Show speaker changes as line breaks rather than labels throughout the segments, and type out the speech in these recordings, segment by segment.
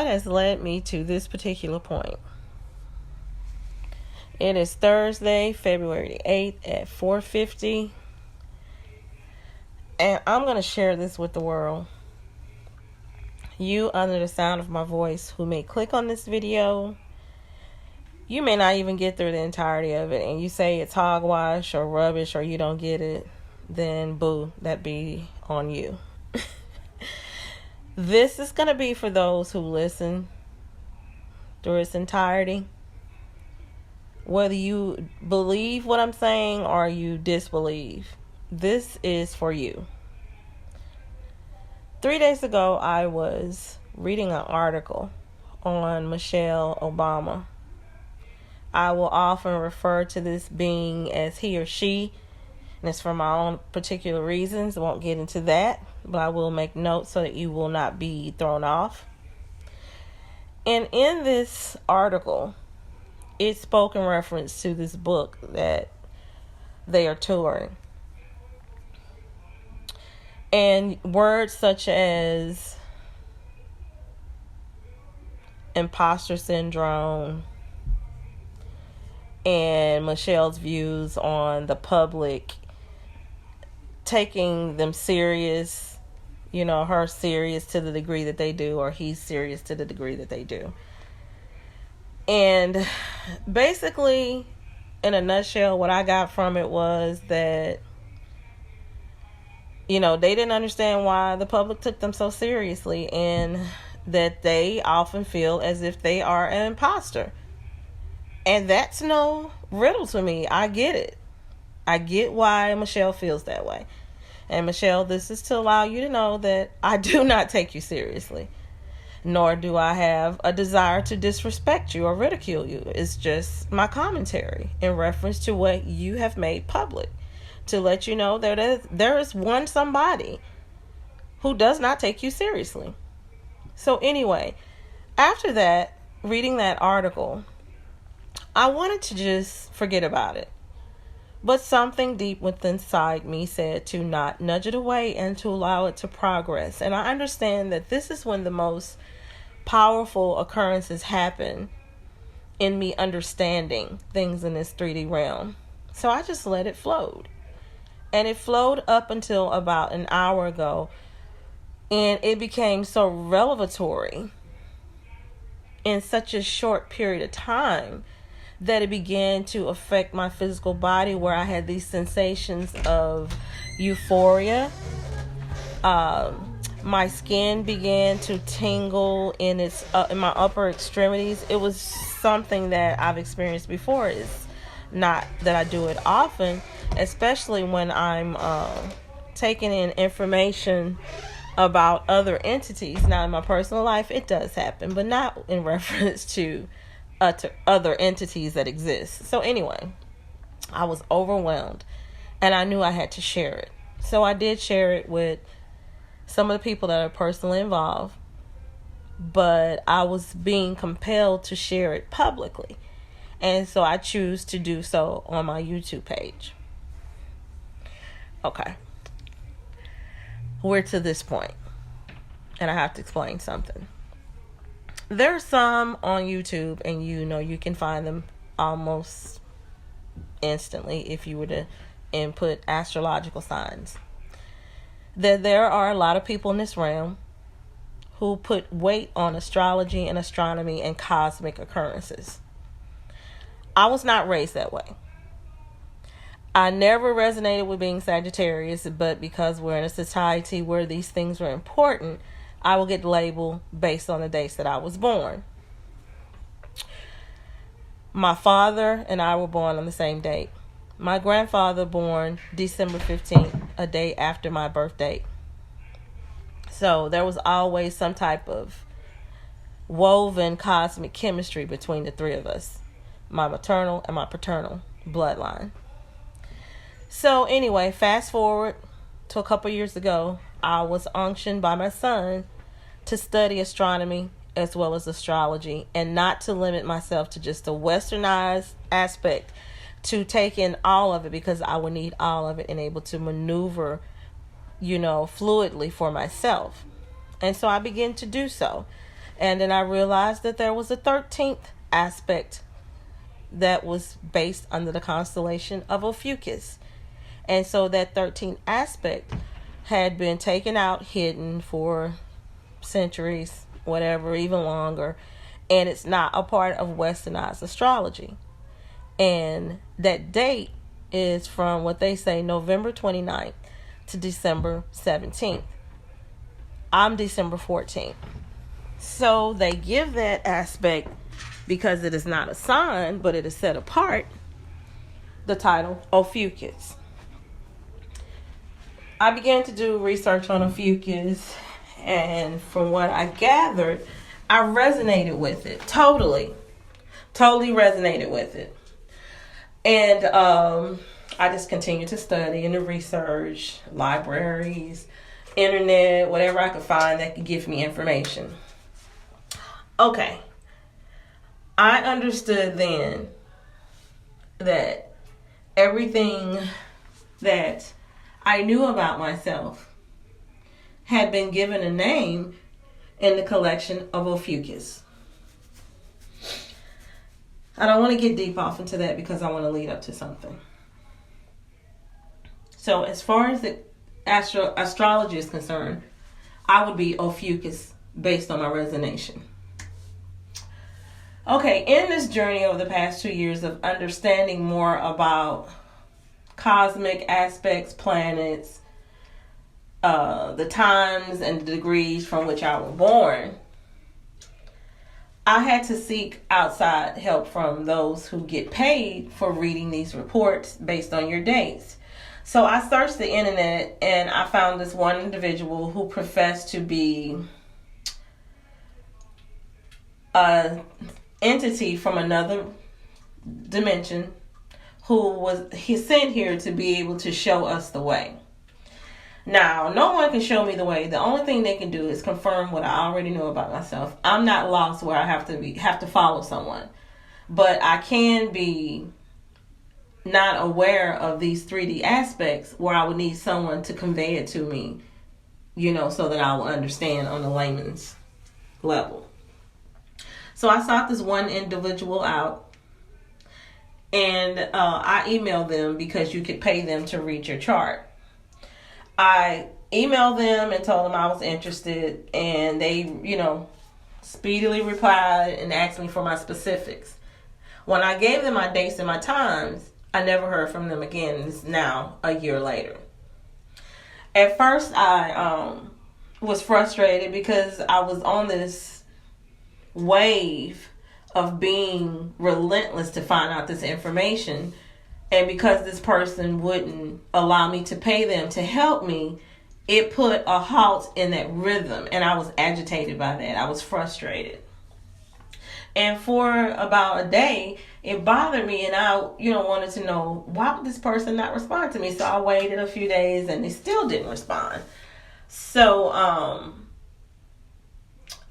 has led me to this particular point. It is Thursday, February 8th at 4:50. And I'm going to share this with the world. You, under the sound of my voice, who may click on this video, you may not even get through the entirety of it, and you say it's hogwash or rubbish or you don't get it, then boo, that be on you. This is going to be for those who listen through its entirety. Whether you believe what I'm saying or you disbelieve, this is for you. 3 days ago, I was reading an article on Michelle Obama. I will often refer to this being as he or she, and it's for my own particular reasons. I won't get into that, but I will make notes so that you will not be thrown off. And in this article, it spoke in reference to this book that they are touring. And words such as imposter syndrome and Michelle's views on the public taking them serious, her serious to the degree that they do, or he's serious to the degree that they do. And basically, in a nutshell, what I got from it was that they didn't understand why the public took them so seriously, and that they often feel as if they are an imposter. And that's no riddle to me. I get it. I get why Michelle feels that way. And Michelle, this is to allow you to know that I do not take you seriously, nor do I have a desire to disrespect you or ridicule you. It's just my commentary in reference to what you have made public, to let you know that there is somebody who does not take you seriously. So anyway, after that, reading that article, I wanted to just forget about it. But something deep within inside me said to not nudge it away and to allow it to progress. And I understand that this is when the most powerful occurrences happen in me understanding things in this 3D realm. So I just let it flow. And it flowed up until about an hour ago. And it became so revelatory in such a short period of time that it began to affect my physical body, where I had these sensations of euphoria. My skin began to tingle in my upper extremities. It was something that I've experienced before. It's not that I do it often, especially when I'm taking in information about other entities. Now, in my personal life, it does happen, but not in reference to other entities that exist. So anyway, I was overwhelmed, and I knew I had to share it. So I did share it with some of the people that are personally involved, but I was being compelled to share it publicly. And so I choose to do so on my YouTube page. Okay. We're to this point, and I have to explain something. There's some on YouTube, and you can find them almost instantly if you were to input astrological signs. That there are a lot of people in this realm who put weight on astrology and astronomy and cosmic occurrences. I was not raised that way. I never resonated with being Sagittarius, but because we're in a society where these things are important, I will get labeled based on the dates that I was born. My father and I were born on the same date. My grandfather born December 15th, a day after my birth date. So there was always some type of woven cosmic chemistry between the three of us, my maternal and my paternal bloodline. So anyway, fast forward to a couple years ago, I was unctioned by my son to study astronomy as well as astrology, and not to limit myself to just a westernized aspect, to take in all of it, because I would need all of it and able to maneuver, fluidly for myself. And so I began to do so. And then I realized that there was a 13th aspect that was based under the constellation of Ophiuchus. And so that 13th aspect had been taken out, hidden for centuries, whatever, even longer. And it's not a part of westernized astrology. And that date is from what they say November 29th to December 17th. I'm December 14th. So they give that aspect, because it is not a sign, but it is set apart, the title Ophiuchus. I began to do research on Ophiuchus, and from what I gathered, I resonated with it. Totally resonated with it. And I just continued to study and to research, libraries, internet, whatever I could find that could give me information. Okay. I understood then that everything that I knew about myself had been given a name in the collection of Ophiuchus. I don't want to get deep off into that because I want to lead up to something. So as far as the astrology is concerned, I would be Ophiuchus based on my resonation. Okay, in this journey over the past 2 years of understanding more about cosmic aspects, planets, the times and the degrees from which I was born, I had to seek outside help from those who get paid for reading these reports based on your dates. So I searched the internet and I found this one individual who professed to be a entity from another dimension he's sent here to be able to show us the way. Now, no one can show me the way. The only thing they can do is confirm what I already know about myself. I'm not lost where I have to follow someone. But I can be not aware of these 3D aspects where I would need someone to convey it to me, so that I will understand on the layman's level. So I sought this one individual out, and I emailed them because you could pay them to read your chart. I emailed them and told them I was interested, and they, speedily replied and asked me for my specifics. When I gave them my dates and my times, I never heard from them again. It's now a year later. At first, I was frustrated because I was on this wave of being relentless to find out this information, and because this person wouldn't allow me to pay them to help me, it put a halt in that rhythm, and I was agitated by that. I was frustrated, and for about a day it bothered me, and I wanted to know, why would this person not respond to me? So I waited a few days and they still didn't respond. So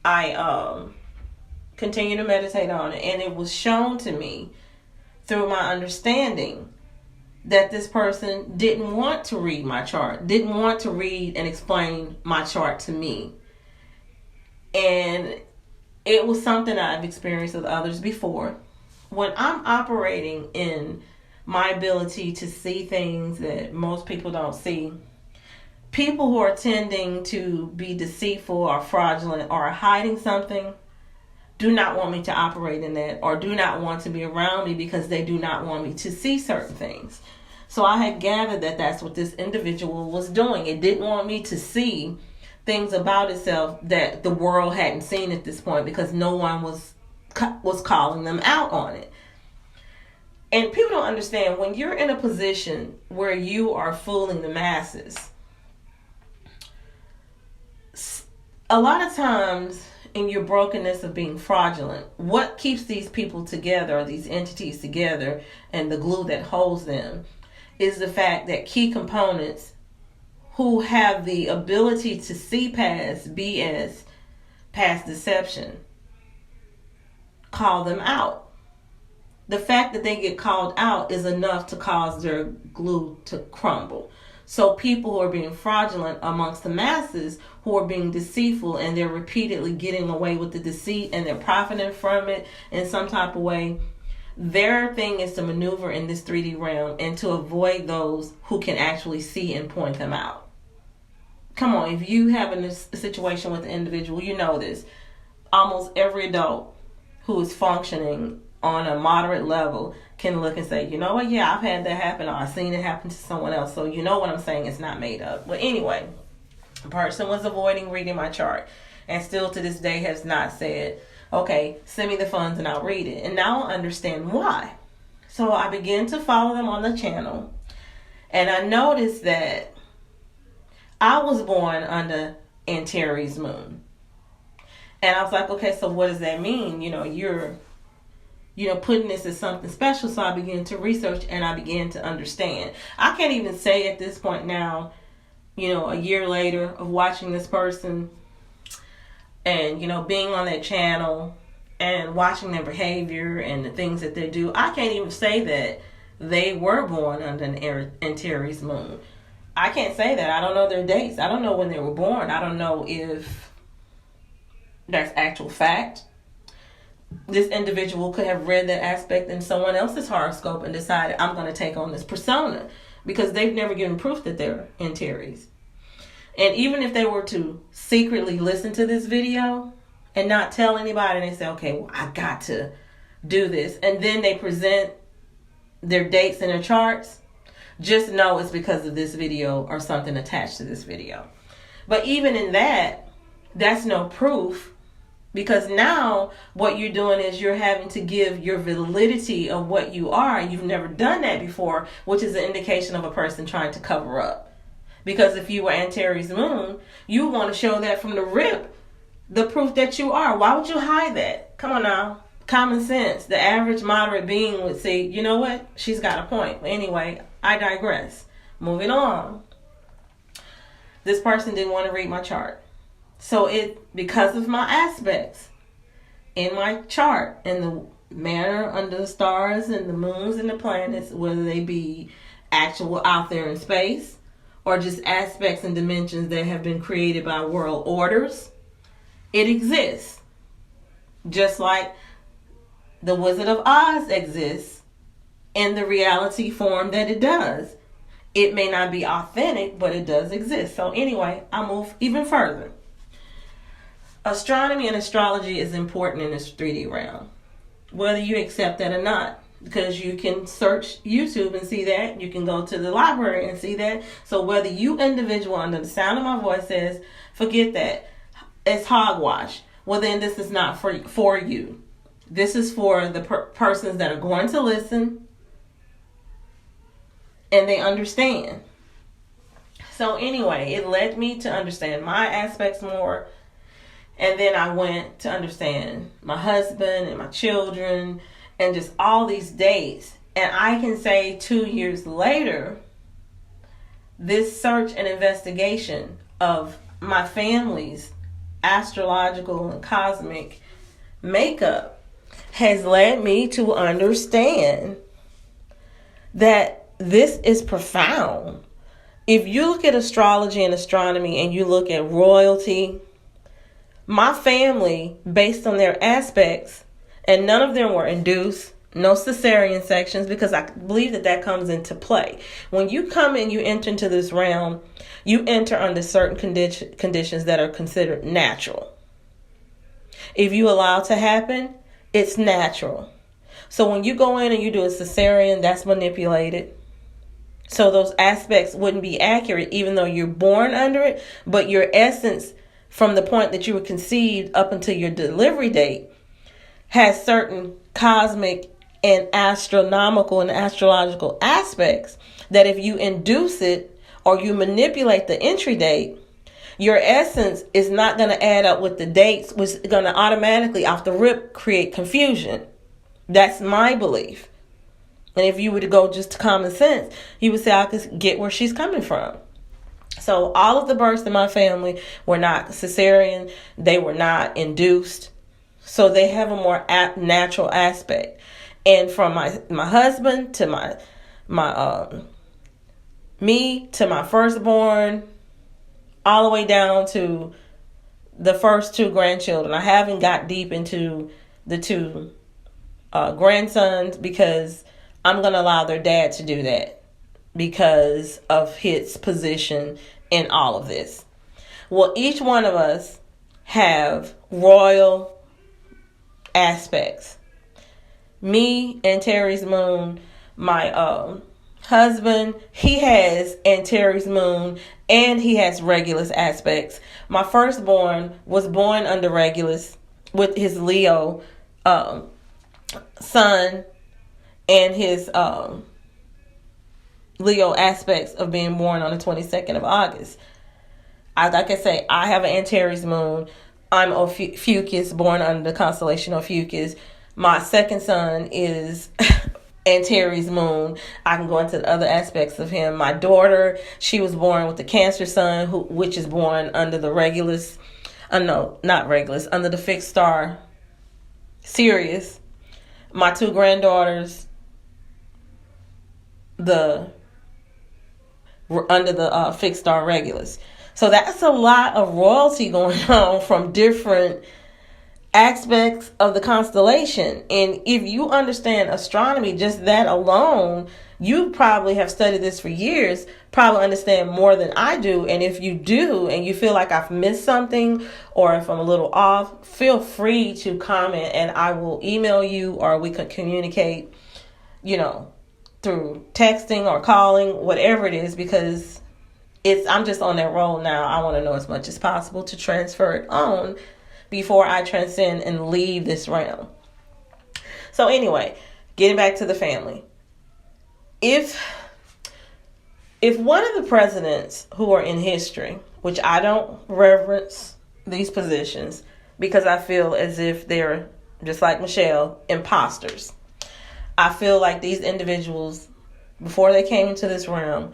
I continue to meditate on it, and it was shown to me through my understanding that this person didn't want to read my chart, didn't want to read and explain my chart to me. And it was something I've experienced with others before. When I'm operating in my ability to see things that most people don't see, people who are tending to be deceitful or fraudulent or hiding something do not want me to operate in that, or do not want to be around me because they do not want me to see certain things. So I had gathered that that's what this individual was doing. It didn't want me to see things about itself that the world hadn't seen at this point, because no one was calling them out on it. And people don't understand, when you're in a position where you are fooling the masses, a lot of times in your brokenness of being fraudulent, what keeps these people together, or these entities together, and the glue that holds them, is the fact that key components who have the ability to see past BS, past deception, call them out. The fact that they get called out is enough to cause their glue to crumble. So people who are being fraudulent amongst the masses, who are being deceitful, and they're repeatedly getting away with the deceit and they're profiting from it in some type of way, their thing is to maneuver in this 3D realm and to avoid those who can actually see and point them out. Come on, if you have a situation with an individual, you know this. Almost every adult who is functioning on a moderate level can look and say, you know what, yeah, I've had that happen, or I've seen it happen to someone else. So you know what I'm saying, it's not made up. But anyway, the person was avoiding reading my chart and still to this day has not said, okay, send me the funds and I'll read it. And now I understand why. So I began to follow them on the channel, and I noticed that I was born under Antares moon. And I was like, okay, so what does that mean? You're putting this as something special. So I began to research and I began to understand. I can't even say at this point now, a year later of watching this person and, being on that channel and watching their behavior and the things that they do, I can't even say that they were born under an Antares moon. I can't say that. I don't know their dates. I don't know when they were born. I don't know if that's actual fact. This individual could have read that aspect in someone else's horoscope and decided, I'm going to take on this persona, because they've never given proof that they're Antares. And even if they were to secretly listen to this video and not tell anybody, and they say, okay, well, I got to do this, and then they present their dates and their charts, just know it's because of this video or something attached to this video. But even in that, that's no proof. Because now what you're doing is you're having to give your validity of what you are. And you've never done that before, which is an indication of a person trying to cover up. Because if you were Antares moon, you want to show that from the rip, the proof that you are. Why would you hide that? Come on now. Common sense. The average moderate being would say, you know what? She's got a point. But anyway, I digress. Moving on. This person didn't want to read my chart. So because of my aspects in my chart and the manner under the stars and the moons and the planets, whether they be actual out there in space or just aspects and dimensions that have been created by world orders, it exists. Just like the Wizard of Oz exists in the reality form that it does. It may not be authentic, but it does exist. So anyway, I'll move even further. Astronomy and astrology is important in this 3D realm, whether you accept that or not, because you can search YouTube and see that. You can go to the library and see that. So whether you individual under the sound of my voice says, forget that, it's hogwash, well then this is not for you. This is for the persons that are going to listen and they understand. So anyway, it led me to understand my aspects more. And then I went to understand my husband and my children and just all these dates. And I can say 2 years later, this search and investigation of my family's astrological and cosmic makeup has led me to understand that this is profound. If you look at astrology and astronomy and you look at royalty, my family, based on their aspects, and none of them were induced, no cesarean sections, because I believe that comes into play. When you come and you enter into this realm, you enter under certain conditions that are considered natural. If you allow it to happen, it's natural. So when you go in and you do a cesarean, that's manipulated. So those aspects wouldn't be accurate, even though you're born under it, but your essence from the point that you were conceived up until your delivery date has certain cosmic and astronomical and astrological aspects that if you induce it or you manipulate the entry date, your essence is not going to add up with the dates, which is going to automatically off the rip create confusion. That's my belief. And if you were to go just to common sense, you would say, I could get where she's coming from. So all of the births in my family were not cesarean. They were not induced. So they have a more natural aspect. And from my husband to my Me to my firstborn, all the way down to the first two grandchildren. I haven't got deep into the two grandsons because I'm going to allow their dad to do that because of his position in all of this. Well, each one of us have royal aspects. Me and Terry's moon, my husband, he has Antares moon and he has Regulus aspects. My firstborn was born under Regulus with his Leo sun and his Leo aspects of being born on the 22nd of August. Like I say, I have an Antares moon. I'm Ophiuchus, born under the constellation Ophiuchus. My second son is Antares moon. I can go into the other aspects of him. My daughter, she was born with the Cancer sun, which is born under the Regulus. No, not Regulus, under the fixed star Sirius. My two granddaughters, under the fixed star Regulus. So that's a lot of royalty going on from different aspects of the constellation. And if you understand astronomy, just that alone, you probably have studied this for years, probably understand more than I do. And if you do, and you feel like I've missed something, or if I'm a little off, feel free to comment and I will email you, or we could communicate, through texting or calling, whatever it is, because I'm just on that roll now. I want to know as much as possible to transfer it on before I transcend and leave this realm. So anyway, getting back to the family. If one of the presidents who are in history, which I don't reverence these positions because I feel as if they're, just like Michelle, imposters. I feel like these individuals, before they came into this realm,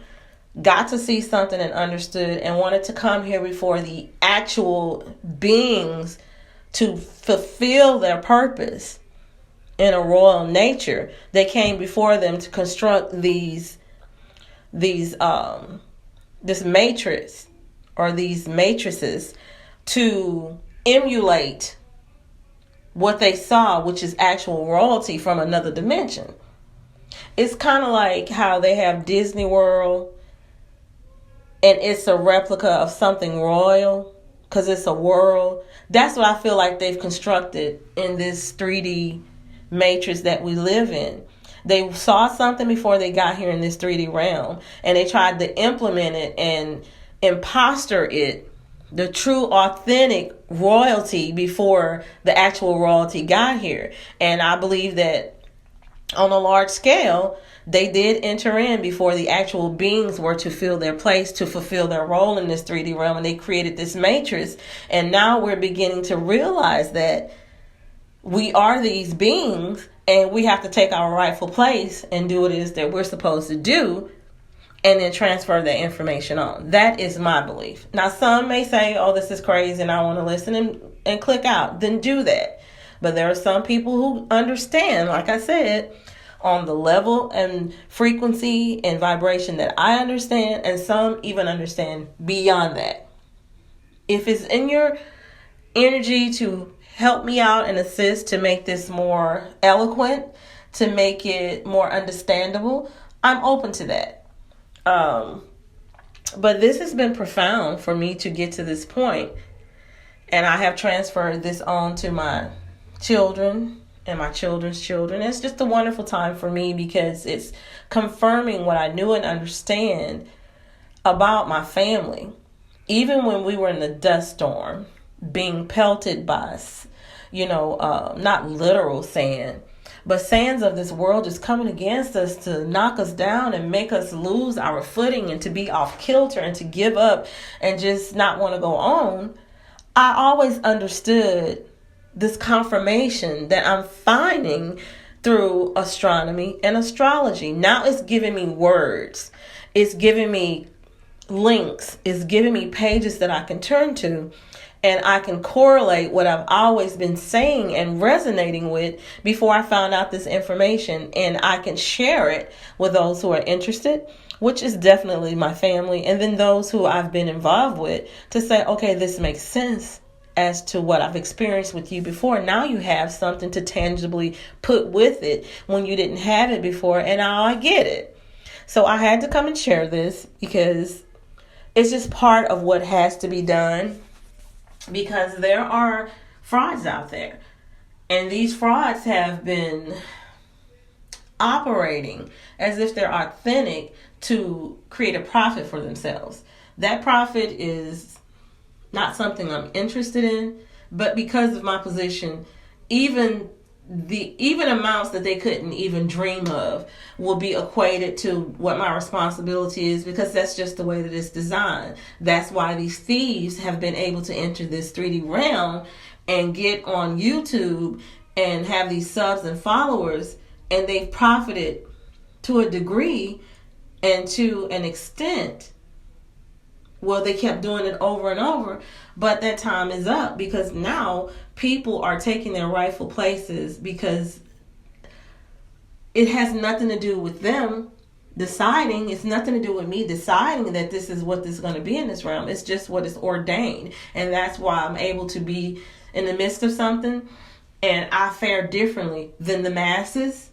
got to see something and understood and wanted to come here before the actual beings to fulfill their purpose in a royal nature. They came before them to construct this matrix or these matrices to emulate what they saw, which is actual royalty from another dimension. It's kind of like how they have Disney World and it's a replica of something royal because it's a world. That's what I feel like they've constructed in this 3D matrix that we live in. They saw something before they got here in this 3D realm, and they tried to implement it and imposter it, the true authentic royalty, before the actual royalty got here. And I believe that on a large scale, they did enter in before the actual beings were to fill their place, to fulfill their role in this 3D realm. And they created this matrix. And now we're beginning to realize that we are these beings and we have to take our rightful place and do what it is that we're supposed to do, and then transfer that information on. That is my belief. Now, some may say, oh, this is crazy and I want to listen and click out. Then do that. But there are some people who understand, like I said, on the level and frequency and vibration that I understand, and some even understand beyond that. If it's in your energy to help me out and assist to make this more eloquent, to make it more understandable, I'm open to that. But this has been profound for me to get to this point, and I have transferred this on to my children and my children's children. It's just a wonderful time for me because it's confirming what I knew and understand about my family. Even when we were in the dust storm, being pelted by, not literal sand, but sands of this world just coming against us to knock us down and make us lose our footing and to be off kilter and to give up and just not want to go on. I always understood this confirmation that I'm finding through astronomy and astrology. Now it's giving me words. It's giving me links. It's giving me pages that I can turn to. And I can correlate what I've always been saying and resonating with before I found out this information. And I can share it with those who are interested, which is definitely my family. And then those who I've been involved with to say, okay, this makes sense as to what I've experienced with you before. Now you have something to tangibly put with it when you didn't have it before. And now I get it. So I had to come and share this because it's just part of what has to be done, because there are frauds out there. And these frauds have been operating as if they're authentic to create a profit for themselves. That profit is not something I'm interested in, but because of my position, even amounts that they couldn't even dream of will be equated to what my responsibility is, because that's just the way that it's designed. That's why these thieves have been able to enter this 3D realm and get on YouTube and have these subs and followers, and they've profited to a degree and to an extent. Well, they kept doing it over and over, but that time is up, because now people are taking their rightful places, because it has nothing to do with them deciding. It's nothing to do with me deciding that this is what this is going to be in this realm. It's just what is ordained. And that's why I'm able to be in the midst of something and I fare differently than the masses.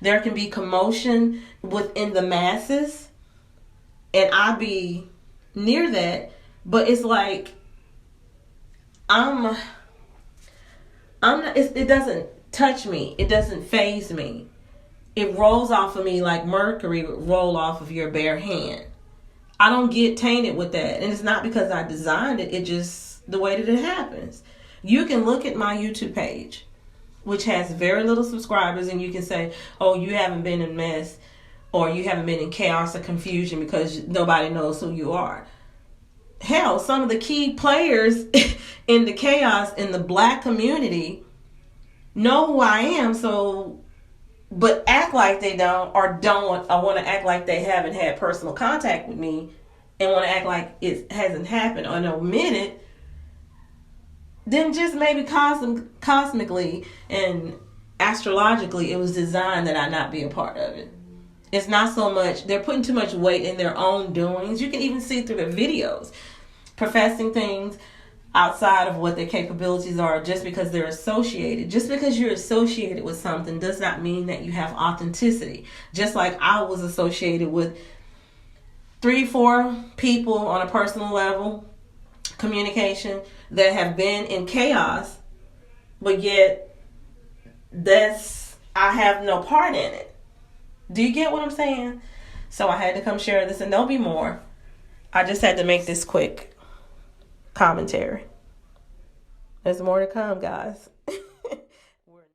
There can be commotion within the masses and I be near that, but it's like I'm not, it doesn't touch me. It doesn't faze me. It rolls off of me like mercury would roll off of your bare hand. I don't get tainted with that. And it's not because I designed it. It's just the way that it happens. You can look at my YouTube page, which has very little subscribers, and you can say, oh, you haven't been in mess, or you haven't been in chaos or confusion because nobody knows who you are. Hell, some of the key players in the chaos in the black community know who I am, so but act like they don't, or don't. I want to act like they haven't had personal contact with me and want to act like it hasn't happened or no minute. Then just maybe cosmically and astrologically it was designed that I not be a part of it. It's not so much, they're putting too much weight in their own doings. You can even see through the videos, professing things outside of what their capabilities are just because they're associated. Just because you're associated with something does not mean that you have authenticity. Just like I was associated with 3-4 people on a personal level, communication, that have been in chaos, but yet I have no part in it. Do you get what I'm saying? So I had to come share this, and there'll be more. I just had to make this quick commentary. There's more to come, guys.